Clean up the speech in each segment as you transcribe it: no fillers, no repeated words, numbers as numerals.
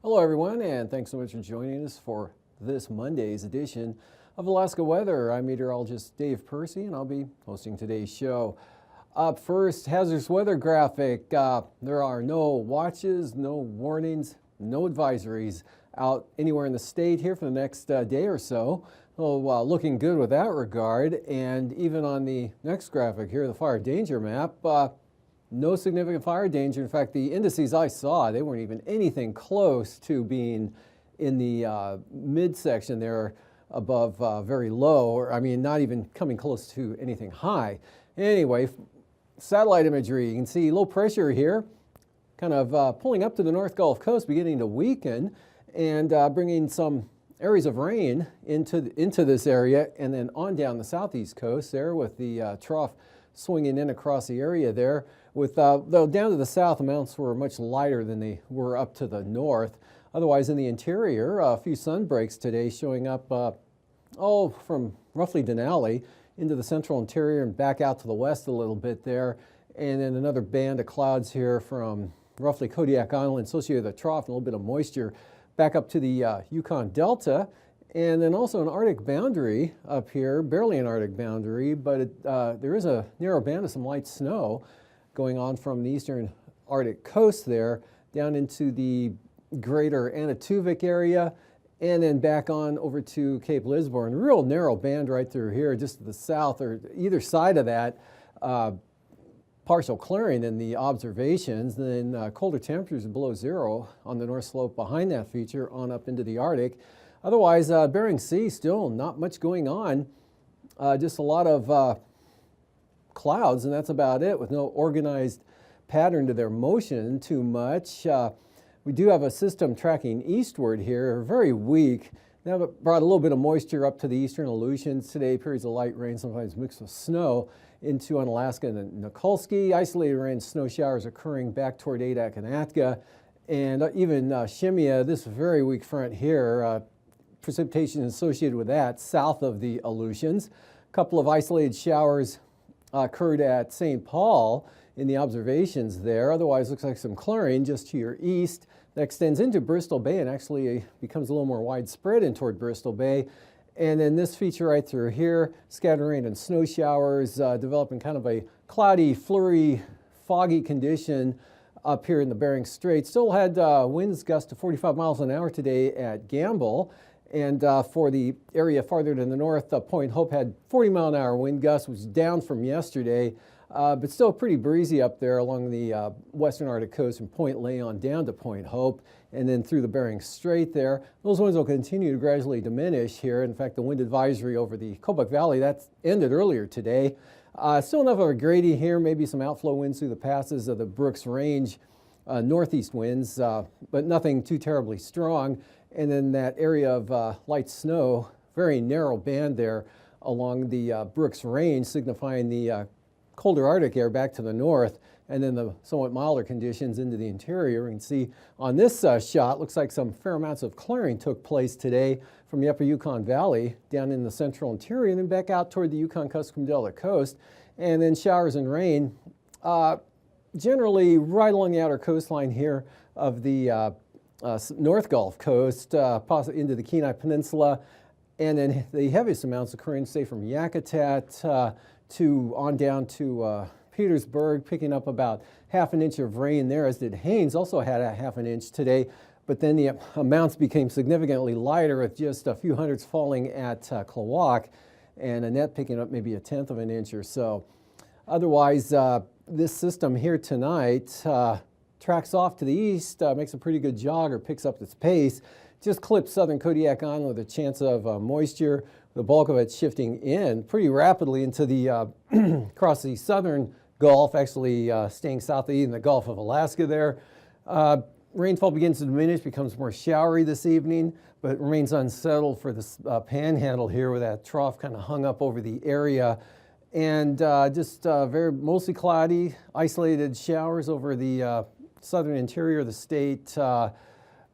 Hello everyone, and thanks so much for joining us for this Monday's edition of Alaska Weather. I'm meteorologist Dave Percy, and I'll be hosting today's show. Up first, hazardous weather graphic. There are no watches, no warnings, no advisories out anywhere in the state here for the next day or so. Looking good with that regard. And even on the next graphic here, the fire danger map, no significant fire danger. In fact, the indices I saw, they weren't even anything close to being in the midsection there above very low, or I mean, not even coming close to anything high. Anyway, satellite imagery, you can see low pressure here, kind of pulling up to the North Gulf Coast, beginning to weaken and bringing some areas of rain into this area, and then on down the southeast coast there with the trough swinging in across the area there. With though down to the south, amounts were much lighter than they were up to the north. Otherwise, in the interior, a few sun breaks today showing up from roughly Denali into the central interior and back out to the west a little bit there. And then another band of clouds here from roughly Kodiak Island associated with a trough and a little bit of moisture back up to the Yukon Delta. And then also an Arctic boundary up here, barely an Arctic boundary, but there is a narrow band of some light snow going on from the eastern Arctic coast there down into the greater Anatuvik area and then back on over to Cape Lisburne. Real narrow band right through here, just to the south or either side of that. Partial clearing in the observations, then colder temperatures below zero on the north slope behind that feature on up into the Arctic. Otherwise, Bering Sea, still not much going on, just a lot of clouds, and that's about it, with no organized pattern to their motion too much. We do have a system tracking eastward here, very weak. That brought a little bit of moisture up to the eastern Aleutians today, periods of light rain, sometimes mixed with snow, into Unalaska and Nikolsky. Isolated rain, snow showers occurring back toward Adak and Atka, and even Shemya, this very weak front here, precipitation associated with that south of the Aleutians. A couple of isolated showers occurred at St. Paul in the observations there. Otherwise, looks like some clearing just to your east that extends into Bristol Bay and actually becomes a little more widespread in toward Bristol Bay. And then this feature right through here, scattered rain and snow showers, developing kind of a cloudy, flurry, foggy condition up here in the Bering Strait. Still had winds gust to 45 miles an hour today at Gamble. And for the area farther to the north, Point Hope had 40-mile-an-hour wind gusts, which was down from yesterday, but still pretty breezy up there along the western Arctic coast from Point Leon down to Point Hope, and then through the Bering Strait there. Those winds will continue to gradually diminish here. In fact, the wind advisory over the Kobuk Valley, that ended earlier today. Still enough of a grady here, maybe some outflow winds through the passes of the Brooks Range, northeast winds, but nothing too terribly strong. And then that area of light snow, very narrow band there along the Brooks Range, signifying the colder Arctic air back to the north, and then the somewhat milder conditions into the interior. You can see on this shot, looks like some fair amounts of clearing took place today from the upper Yukon Valley down in the central interior and then back out toward the Yukon-Kuskokwim Delta coast. And then showers and rain generally right along the outer coastline here of the North Gulf Coast, possibly into the Kenai Peninsula, and then the heaviest amounts occurring, say, from Yakutat to on down to Petersburg, picking up about half an inch of rain there, as did Haines, also had a half an inch today, but then the amounts became significantly lighter, with just a few hundreds falling at Klawock, and Annette picking up maybe a tenth of an inch or so. Otherwise, this system here tonight tracks off to the east, makes a pretty good jog or picks up its pace, just clips southern Kodiak Island with a chance of moisture, the bulk of it shifting in pretty rapidly into the across the southern Gulf, actually staying south of even the Gulf of Alaska there. Rainfall begins to diminish, becomes more showery this evening, but remains unsettled for this panhandle here with that trough kind of hung up over the area. And just very mostly cloudy, isolated showers over the southern interior of the state,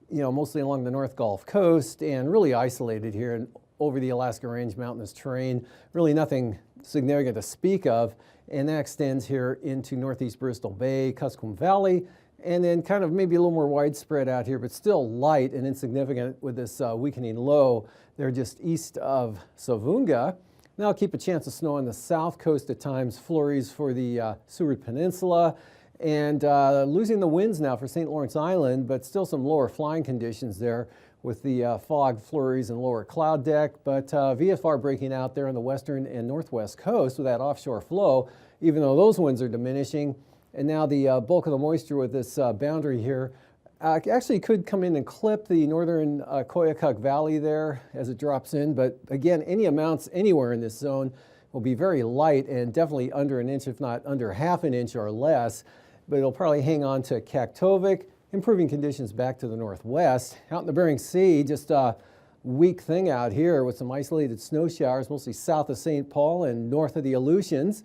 mostly along the North Gulf Coast, and really isolated here and over the Alaska Range mountainous terrain. Really nothing significant to speak of, and that extends here into northeast Bristol Bay, Kuskokwim Valley, and then kind of maybe a little more widespread out here, but still light and insignificant with this weakening low. They're just east of Savoonga. Now I'll keep a chance of snow on the south coast at times, flurries for the Seward Peninsula, and losing the winds now for St. Lawrence Island, but still some lower flying conditions there with the fog flurries and lower cloud deck, but VFR breaking out there on the western and northwest coast with that offshore flow, even though those winds are diminishing. And now the bulk of the moisture with this boundary here actually could come in and clip the northern Koyukuk Valley there as it drops in. But again, any amounts anywhere in this zone will be very light and definitely under an inch, if not under half an inch or less. But it'll probably hang on to Kaktovik, improving conditions back to the northwest. Out in the Bering Sea, just a weak thing out here with some isolated snow showers, mostly south of St. Paul and north of the Aleutians.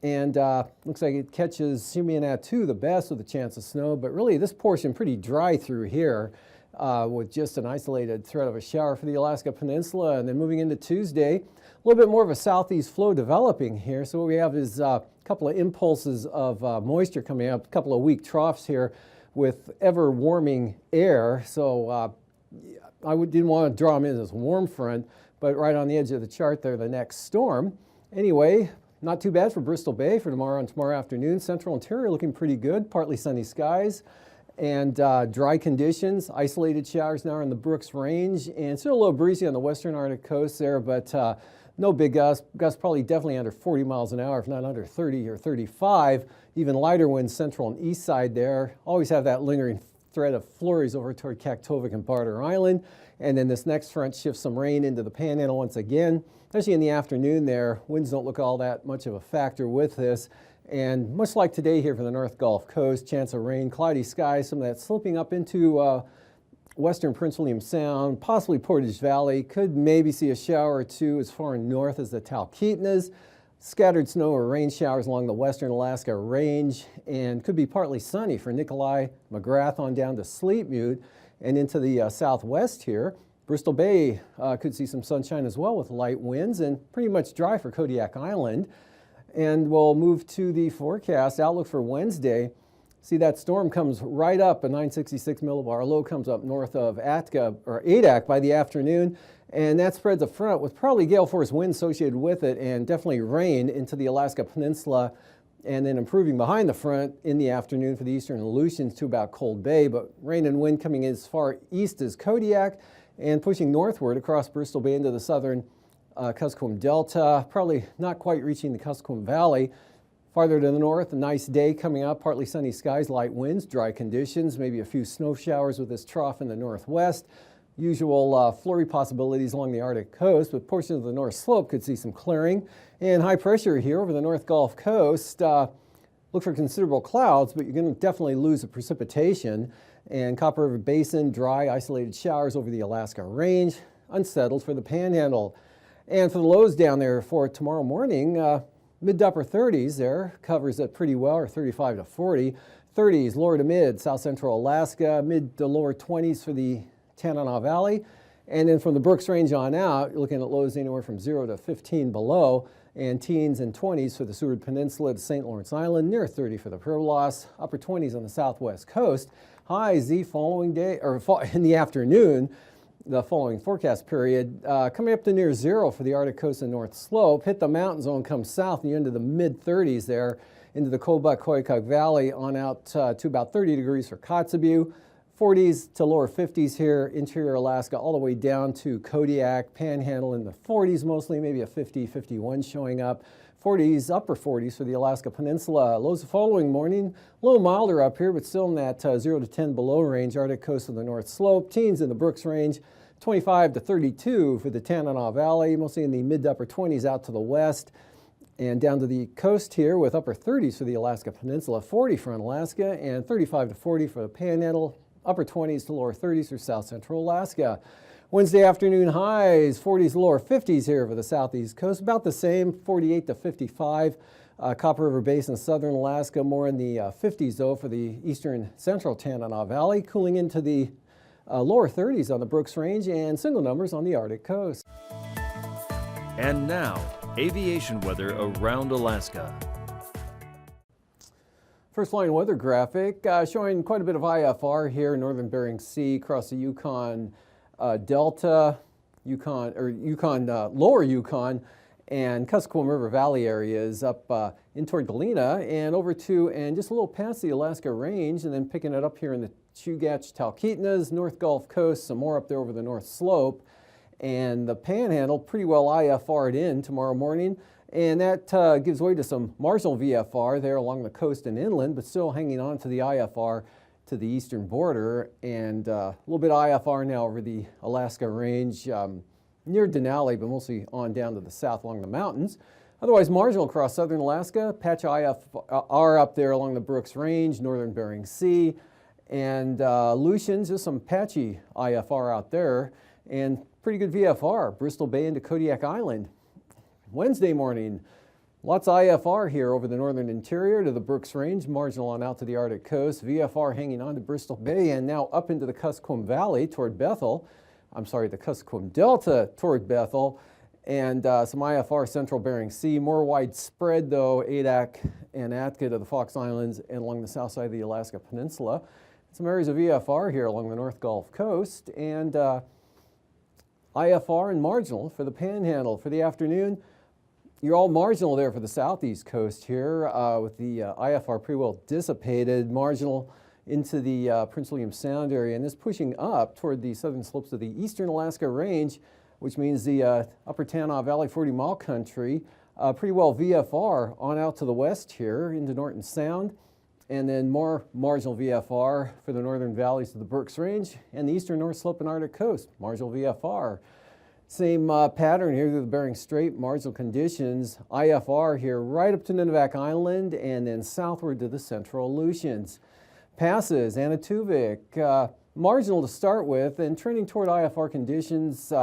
And looks like it catches Simeonatu the best with a chance of snow, but really this portion pretty dry through here with just an isolated threat of a shower for the Alaska Peninsula. And then moving into Tuesday, a little bit more of a southeast flow developing here. So what we have is a couple of impulses of moisture coming up, a couple of weak troughs here with ever warming air. So didn't want to draw them in as warm front, but right on the edge of the chart there, the next storm. Anyway, not too bad for Bristol Bay for tomorrow and tomorrow afternoon. Central interior looking pretty good, partly sunny skies and dry conditions. Isolated showers now in the Brooks Range and still a little breezy on the western Arctic coast there, but no big gusts. Gusts probably definitely under 40 miles an hour, if not under 30 or 35. Even lighter winds central and east side there. Always have that lingering threat of flurries over toward Kaktovik and Barter Island. And then this next front shifts some rain into the Panhandle once again, especially in the afternoon there. Winds don't look all that much of a factor with this. And much like today here for the North Gulf Coast, chance of rain, cloudy skies, some of that slipping up into western Prince William Sound, possibly Portage Valley. Could maybe see a shower or two as far north as the Talkeetnas. Scattered snow or rain showers along the western Alaska Range, and could be partly sunny for Nikolai, McGrath on down to Sleepmute and into the southwest here. Bristol Bay could see some sunshine as well with light winds and pretty much dry for Kodiak Island. And we'll move to the forecast outlook for Wednesday. See, that storm comes right up, a 966 millibar low comes up north of Adak by the afternoon, and that spreads a front with probably gale force winds associated with it and definitely rain into the Alaska Peninsula, and then improving behind the front in the afternoon for the eastern Aleutians to about Cold Bay, but rain and wind coming as far east as Kodiak and pushing northward across Bristol Bay into the southern Kuskokwim Delta, probably not quite reaching the Kuskokwim Valley. Farther to the north, a nice day coming up, partly sunny skies, light winds, dry conditions, maybe a few snow showers with this trough in the northwest. Usual flurry possibilities along the Arctic coast, but portions of the north slope could see some clearing. And high pressure here over the North Gulf Coast. Look for considerable clouds, but you're going to definitely lose the precipitation. And Copper River Basin, dry, isolated showers over the Alaska Range, unsettled for the Panhandle. And for the lows down there for tomorrow morning, mid to upper 30s there, covers it pretty well, or 35 to 40. 30s, lower to mid, south central Alaska, mid to lower 20s for the Tanana Valley. And then from the Brooks Range on out, you're looking at lows anywhere from 0 to 15 below, and teens and 20s for the Seward Peninsula to St. Lawrence Island, near 30 for the Pribilos, upper 20s on the southwest coast. Highs the following day, or in the afternoon, the following forecast period, coming up to near 0 for the Arctic coast and North Slope. Hit the mountain zone, come south, and you're into the mid-30s there, into the Kobuk-Koyukuk Valley, on out to about 30 degrees for Kotzebue. 40s to lower 50s here, interior Alaska, all the way down to Kodiak, Panhandle in the 40s mostly, maybe a 50, 51 showing up. 40s, upper 40s for the Alaska Peninsula. Lows the following morning, a little milder up here, but still in that 0 to 10 below range, Arctic coast of the North Slope. Teens in the Brooks Range, 25 to 32 for the Tanana Valley, mostly in the mid to upper 20s out to the west. And down to the coast here with upper 30s for the Alaska Peninsula, 40 for Alaska, and 35 to 40 for the Panhandle. Upper 20s to lower 30s for south central Alaska. Wednesday afternoon highs, 40s to lower 50s here for the southeast coast. About the same, 48 to 55. Copper River Basin, southern Alaska, more in the 50s though for the eastern central Tanana Valley. Cooling into the lower 30s on the Brooks Range and single numbers on the Arctic coast. And now, aviation weather around Alaska. First line weather graphic showing quite a bit of IFR here, northern Bering Sea, across the Yukon Delta, lower Yukon, and Kuskokwim River Valley areas up in toward Dehne and over to and just a little past the Alaska Range, and then picking it up here in the Chugach Talkeetnas, North Gulf Coast, some more up there over the North Slope, and the Panhandle pretty well IFR'd in tomorrow morning. And that gives way to some marginal VFR there along the coast and inland, but still hanging on to the IFR to the eastern border, and a little bit of IFR now over the Alaska Range near Denali, but mostly on down to the south along the mountains. Otherwise marginal across southern Alaska, patch IFR up there along the Brooks Range, northern Bering Sea, and Aleutians, just some patchy IFR out there, and pretty good VFR, Bristol Bay into Kodiak Island. Wednesday morning, lots of IFR here over the northern interior to the Brooks Range, marginal on out to the Arctic coast. VFR hanging on to Bristol Bay and now up into the Kuskokwim Valley toward Bethel. I'm sorry, the Kuskokwim Delta toward Bethel. And some IFR central Bering Sea. More widespread though, Adak and Atka to the Fox Islands and along the south side of the Alaska Peninsula. Some areas of VFR here along the North Gulf Coast. And IFR and marginal for the Panhandle for the afternoon. You're all marginal there for the southeast coast here with the IFR pretty well dissipated, marginal into the Prince William Sound area, and this pushing up toward the southern slopes of the eastern Alaska Range, which means the upper Tanana Valley 40-mile country, pretty well VFR on out to the west here into Norton Sound, and then more marginal VFR for the northern valleys of the Brooks Range and the eastern North Slope and Arctic coast, marginal VFR. Same pattern here through the Bering Strait, marginal conditions, IFR here right up to Nunivak Island and then southward to the central Aleutians. Passes, Anatuvik, marginal to start with and trending toward IFR conditions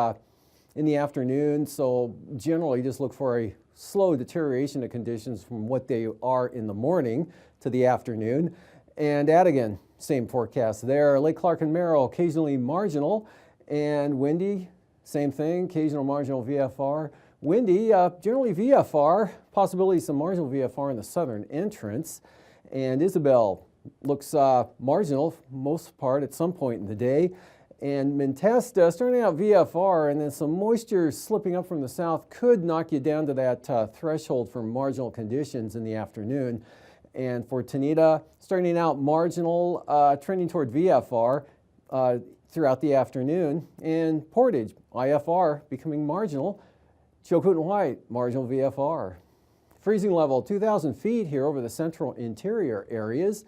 in the afternoon, so generally just look for a slow deterioration of conditions from what they are in the morning to the afternoon. And Adigan, same forecast there. Lake Clark and Merrill, occasionally marginal and windy. Same thing, occasional marginal VFR. Windy, generally VFR, possibly some marginal VFR in the southern entrance. And Isabel looks marginal most part at some point in the day. And Mentesta starting out VFR and then some moisture slipping up from the south could knock you down to that threshold for marginal conditions in the afternoon. And for Tanita, starting out marginal, trending toward VFR throughout the afternoon, and Portage, IFR becoming marginal, Chilkoot and White, marginal VFR. Freezing level 2,000 feet here over the central interior areas.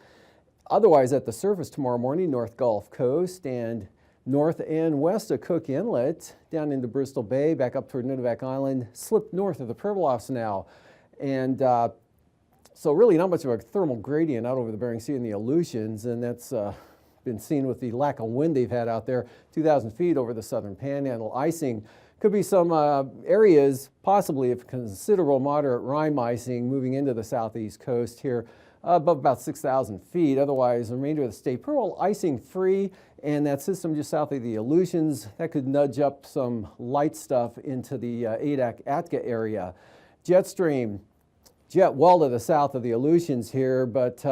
Otherwise at the surface tomorrow morning, North Gulf Coast and north and west of Cook Inlet, down into Bristol Bay, back up toward Nunivak Island, slip north of the Pribilofs now. And so really not much of a thermal gradient out over the Bering Sea and the Aleutians, and that's been seen with the lack of wind they've had out there. 2,000 feet over the southern Panhandle. Icing could be some areas, possibly of considerable moderate rime icing moving into the southeast coast here, above about 6,000 feet. Otherwise, the remainder of the state pretty well icing free, and that system just south of the Aleutians, that could nudge up some light stuff into the Adak-Atka area. Jet stream, jet well to the south of the Aleutians here, but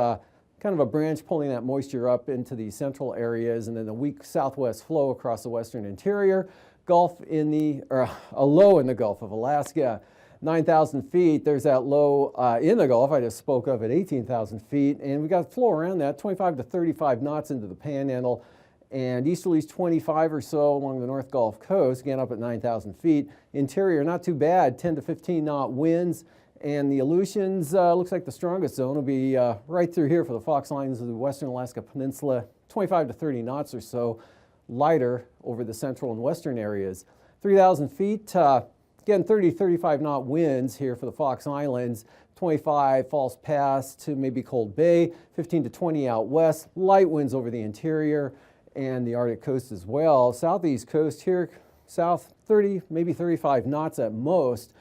kind of a branch pulling that moisture up into the central areas, and then a weak southwest flow across the western interior. Gulf in the, or a low in the Gulf of Alaska, 9,000 feet. There's that low in the Gulf I just spoke of at 18,000 feet, and we got flow around that, 25 to 35 knots into the Panhandle, and easterlies 25 or so along the North Gulf Coast, again up at 9,000 feet. Interior, not too bad, 10 to 15 knot winds. And the Aleutians, looks like the strongest zone will be right through here for the Fox Islands of the western Alaska Peninsula, 25 to 30 knots or so, lighter over the central and western areas. 3,000 feet, again 30 to 35 knot winds here for the Fox Islands, 25 False Pass to maybe Cold Bay, 15 to 20 out west, light winds over the interior and the Arctic coast as well. Southeast coast here, south 30, maybe 35 knots at most,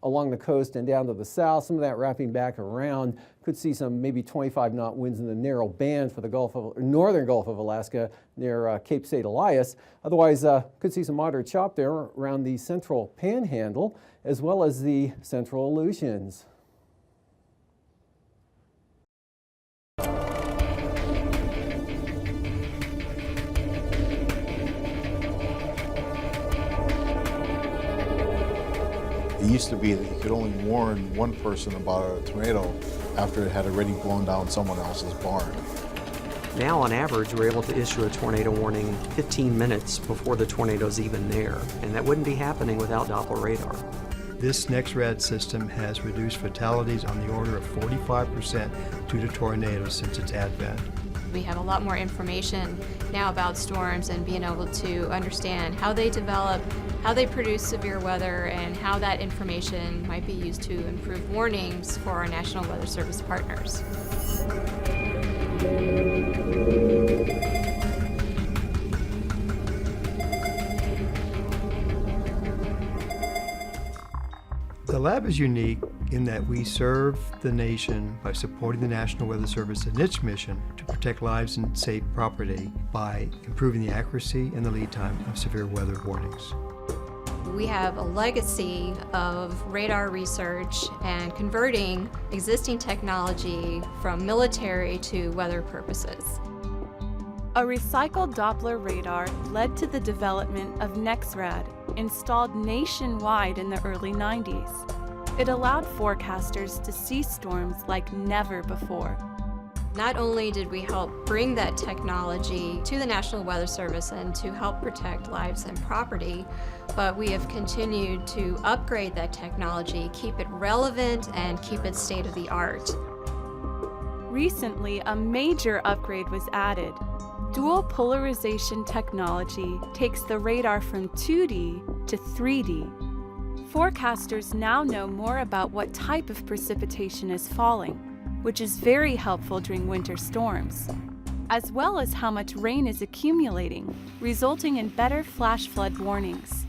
along the coast and down to the south. Some of that wrapping back around. Could see some maybe 25 knot winds in the narrow band for the northern Gulf of Alaska near Cape St. Elias. Otherwise, could see some moderate chop there around the central Panhandle as well as the central Aleutians. used to be that you could only warn one person about a tornado after it had already blown down someone else's barn. Now, on average, we're able to issue a tornado warning 15 minutes before the tornado's even there, and that wouldn't be happening without Doppler radar. This NexRad system has reduced fatalities on the order of 45% due to tornadoes since its advent. We have a lot more information now about storms and being able to understand how they develop, how they produce severe weather, and how that information might be used to improve warnings for our National Weather Service partners. The lab is unique in that we serve the nation by supporting the National Weather Service in its mission to protect lives and save property by improving the accuracy and the lead time of severe weather warnings. We have a legacy of radar research and converting existing technology from military to weather purposes. A recycled Doppler radar led to the development of NexRad, installed nationwide in the early 90s. It allowed forecasters to see storms like never before. Not only did we help bring that technology to the National Weather Service and to help protect lives and property, but we have continued to upgrade that technology, keep it relevant, and keep it state-of-the-art. Recently, a major upgrade was added. Dual polarization technology takes the radar from 2D to 3D. Forecasters now know more about what type of precipitation is falling, which is very helpful during winter storms, as well as how much rain is accumulating, resulting in better flash flood warnings.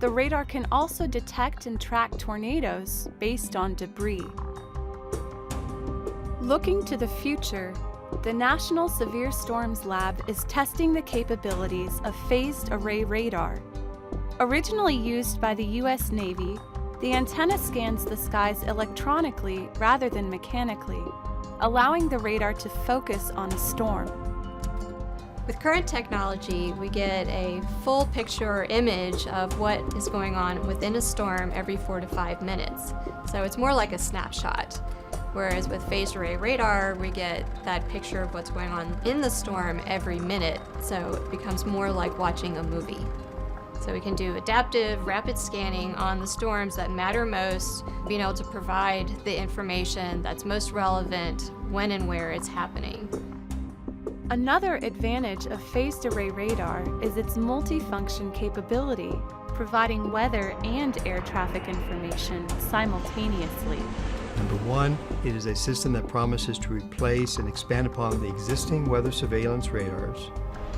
The radar can also detect and track tornadoes based on debris. Looking to the future, the National Severe Storms Lab is testing the capabilities of phased array radar. Originally used by the U.S. Navy, the antenna scans the skies electronically rather than mechanically, allowing the radar to focus on a storm. With current technology, we get a full picture or image of what is going on within a storm every 4 to 5 minutes. So it's more like a snapshot. Whereas with phased array radar, we get that picture of what's going on in the storm every minute. So it becomes more like watching a movie. So we can do adaptive, rapid scanning on the storms that matter most, being able to provide the information that's most relevant when and where it's happening. Another advantage of phased array radar is its multifunction capability, providing weather and air traffic information simultaneously. Number one, it is a system that promises to replace and expand upon the existing weather surveillance radars.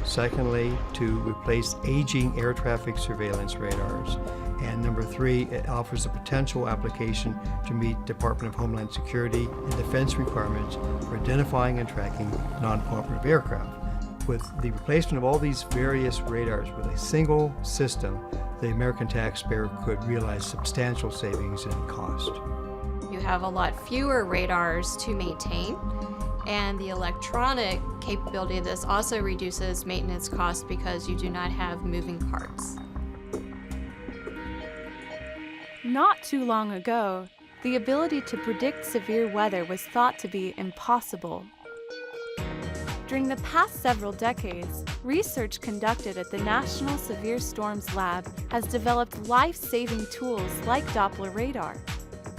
Secondly, to replace aging air traffic surveillance radars. And number three, it offers a potential application to meet Department of Homeland Security and defense requirements for identifying and tracking non-cooperative aircraft. With the replacement of all these various radars with a single system, the American taxpayer could realize substantial savings in cost. You have a lot fewer radars to maintain, and the electronic capability of this also reduces maintenance costs because you do not have moving parts. Not too long ago, the ability to predict severe weather was thought to be impossible. During the past several decades, research conducted at the National Severe Storms Lab has developed life-saving tools like Doppler radar.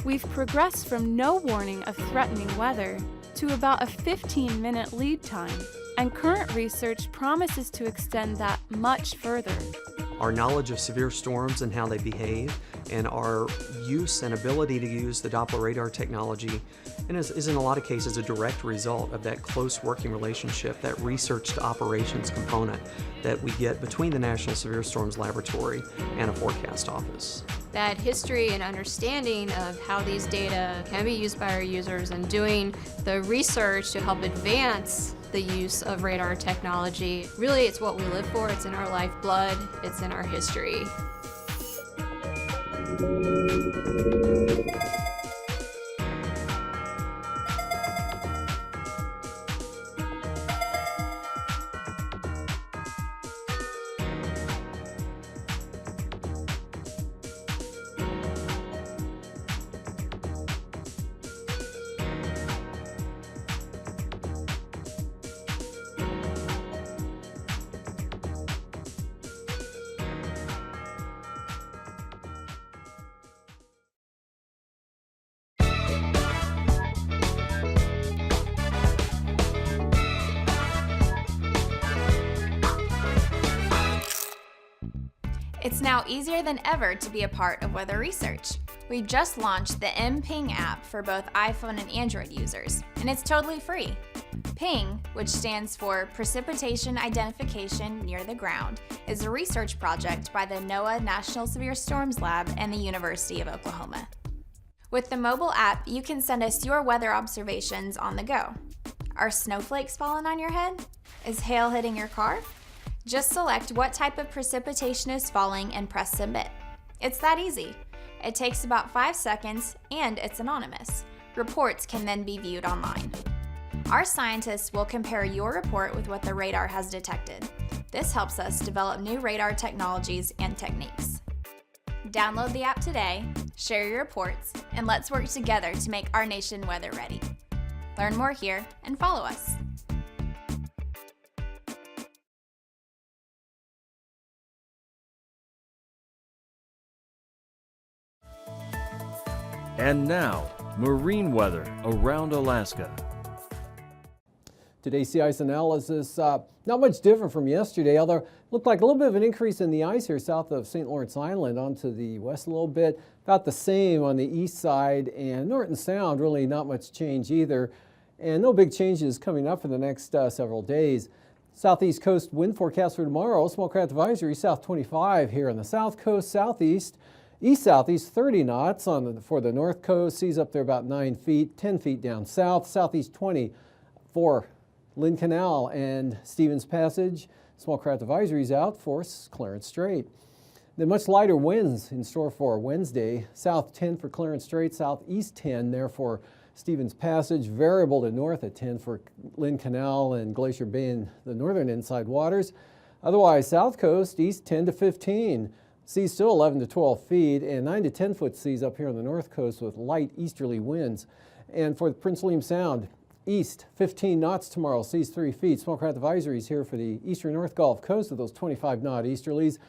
We've progressed from no warning of threatening weather to about a 15-minute lead time, and current research promises to extend that much further. Our knowledge of severe storms and how they behave, and our use and ability to use the Doppler radar technology is in a lot of cases a direct result of that close working relationship, that research to operations component that we get between the National Severe Storms Laboratory and a forecast office. That history and understanding of how these data can be used by our users and doing the research to help advance the use of radar technology, really it's what we live for, it's in our lifeblood, it's in our history. It's now easier than ever to be a part of weather research. We just launched the mPing app for both iPhone and Android users, and it's totally free. PING, which stands for Precipitation Identification Near the Ground, is a research project by the NOAA National Severe Storms Lab and the University of Oklahoma. With the mobile app, you can send us your weather observations on the go. Are snowflakes falling on your head? Is hail hitting your car? Just select what type of precipitation is falling and press submit. It's that easy. It takes about 5 seconds and it's anonymous. Reports can then be viewed online. Our scientists will compare your report with what the radar has detected. This helps us develop new radar technologies and techniques. Download the app today, share your reports, and let's work together to make our nation weather ready. Learn more here and follow us. And now, marine weather around Alaska. Today's sea ice analysis, not much different from yesterday, although it looked like a little bit of an increase in the ice here south of St. Lawrence Island onto the west a little bit. About the same on the east side, and Norton Sound, really not much change either. And no big changes coming up for the next several days. Southeast coast wind forecast for tomorrow, small craft advisory south 25 here on the south coast, southeast. East-southeast 30 knots for the north coast, seas up there about 9 feet, 10 feet down south, southeast 20 for Lynn Canal and Stevens Passage. Small craft advisories out for Clarence Strait. Then much lighter winds in store for Wednesday. South 10 for Clarence Strait, southeast 10 there for Stevens Passage. Variable to north at 10 for Lynn Canal and Glacier Bay in the northern inside waters. Otherwise, south coast, east 10 to 15. Seas still 11 to 12 feet and 9 to 10 foot seas up here on the north coast with light easterly winds. And for the Prince William Sound, east 15 knots tomorrow, seas 3 feet. Small craft advisories here for the eastern North Gulf Coast with those 25 knot easterlies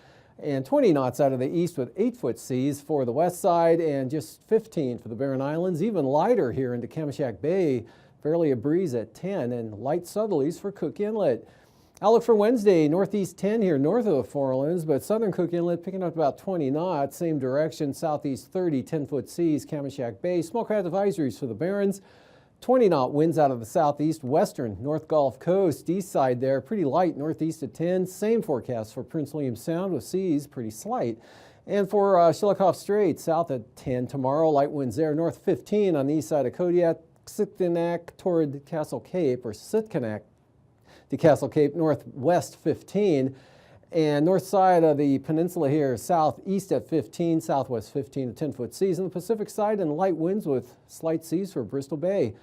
and 20 knots out of the east with 8 foot seas for the west side and just 15 for the Barren Islands. Even lighter here into Kamishak Bay, barely a breeze at 10 and light southerlies for Cook Inlet. Outlook for Wednesday, northeast 10 here north of the Forelands, but southern Cook Inlet picking up about 20 knots, same direction, southeast 30, 10-foot seas, Kamishak Bay. Small craft advisories for the Barrens. 20 knot winds out of the southeast, western North Gulf Coast, east side there, pretty light, northeast at 10. Same forecast for Prince William Sound with seas pretty slight. And for Chillicothe Strait, south at 10 tomorrow, light winds there, north 15 on the east side of Kodiak, Sitkinak toward Castle Cape, or Sitkinak to Castle Cape, northwest 15, and north side of the peninsula here, southeast at 15, southwest 15 to 10-foot seas. On the Pacific side, and light winds with slight seas for Bristol Bay.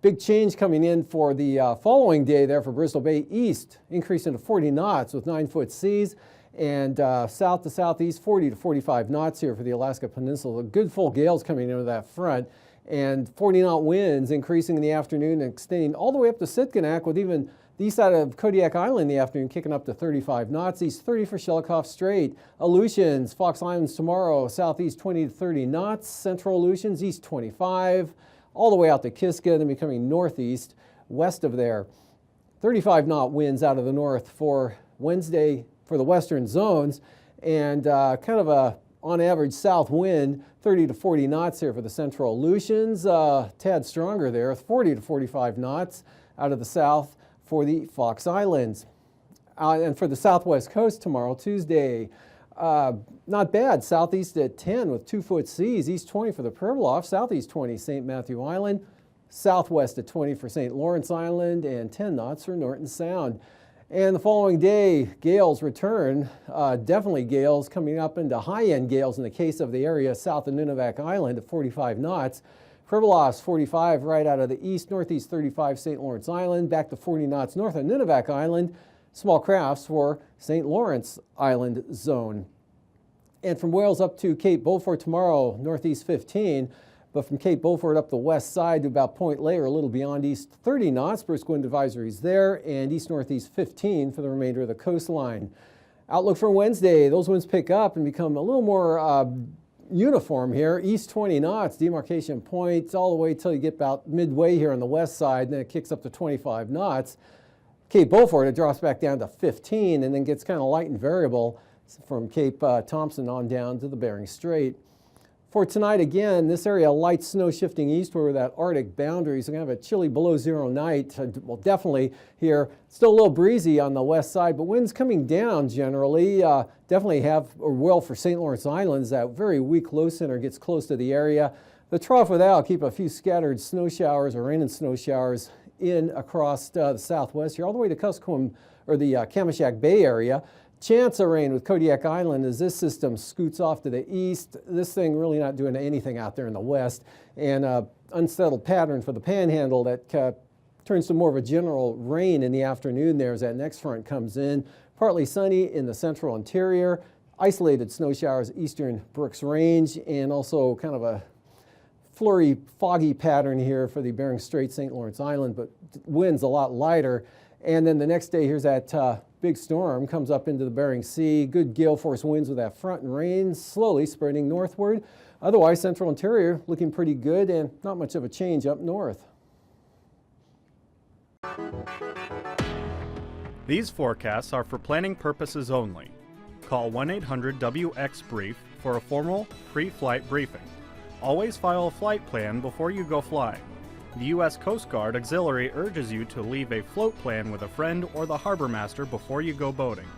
Big change coming in for the following day there for Bristol Bay, east increasing to 40 knots with 9-foot seas, and south to southeast 40 to 45 knots here for the Alaska Peninsula. Good full gales coming into that front, and 40 knot winds increasing in the afternoon and extending all the way up to Sitkinak with even the east side of Kodiak Island in the afternoon kicking up to 35 knots, east 30 for Chillicothe Strait. Aleutians, Fox Islands tomorrow, southeast 20 to 30 knots, central Aleutians, east 25, all the way out to Kiska, then becoming northeast, west of there. 35 knot winds out of the north for Wednesday for the western zones, and kind of a, on average, south wind, 30 to 40 knots here for the central Aleutians, tad stronger there, 40 to 45 knots out of the south for the Fox Islands. And for the southwest coast tomorrow, Tuesday, not bad. Southeast at 10 with 2-foot seas, east 20 for the Pribilof, southeast 20 St. Matthew Island, southwest at 20 for St. Lawrence Island, and 10 knots for Norton Sound. And the following day, gales return, definitely gales coming up into high-end gales in the case of the area south of Nunivak Island at 45 knots. Pribilos 45 right out of the east, northeast 35 St. Lawrence Island, back to 40 knots north of Nunivak Island. Small crafts for St. Lawrence Island zone. And from Wales up to Cape Beaufort tomorrow, northeast 15, but from Cape Beaufort up the west side to about Point Layer, a little beyond east 30 knots, brisk wind advisories there, and east-northeast 15 for the remainder of the coastline. Outlook for Wednesday, those winds pick up and become a little more uniform here. East 20 knots, demarcation points, all the way till you get about midway here on the west side, and then it kicks up to 25 knots. Cape Beaufort, it drops back down to 15 and then gets kind of light and variable from Cape Thompson on down to the Bering Strait. For tonight, again, this area light snow shifting eastward with that Arctic boundary. So we're going to have a chilly below zero night. Well, definitely here. Still a little breezy on the west side, but winds coming down generally. Definitely have, or will for St. Lawrence Islands. That very weak low center gets close to the area. The trough with that will keep a few scattered snow showers or rain and snow showers in across the southwest here, all the way to Kuskokwim or the Kamishak Bay area. Chance of rain with Kodiak Island as this system scoots off to the east. This thing really not doing anything out there in the west. And unsettled pattern for the panhandle that turns to more of a general rain in the afternoon there as that next front comes in. Partly sunny in the central interior. Isolated snow showers eastern Brooks Range, and also kind of a flurry, foggy pattern here for the Bering Strait, St. Lawrence Island, but winds a lot lighter. And then the next day, here's that big storm comes up into the Bering Sea. Good gale force winds with that front and rain slowly spreading northward. Otherwise, central interior looking pretty good and not much of a change up north. These forecasts are for planning purposes only. Call 1-800-WX-BRIEF for a formal pre-flight briefing. Always file a flight plan before you go flying. The U.S. Coast Guard Auxiliary urges you to leave a float plan with a friend or the harbor master before you go boating.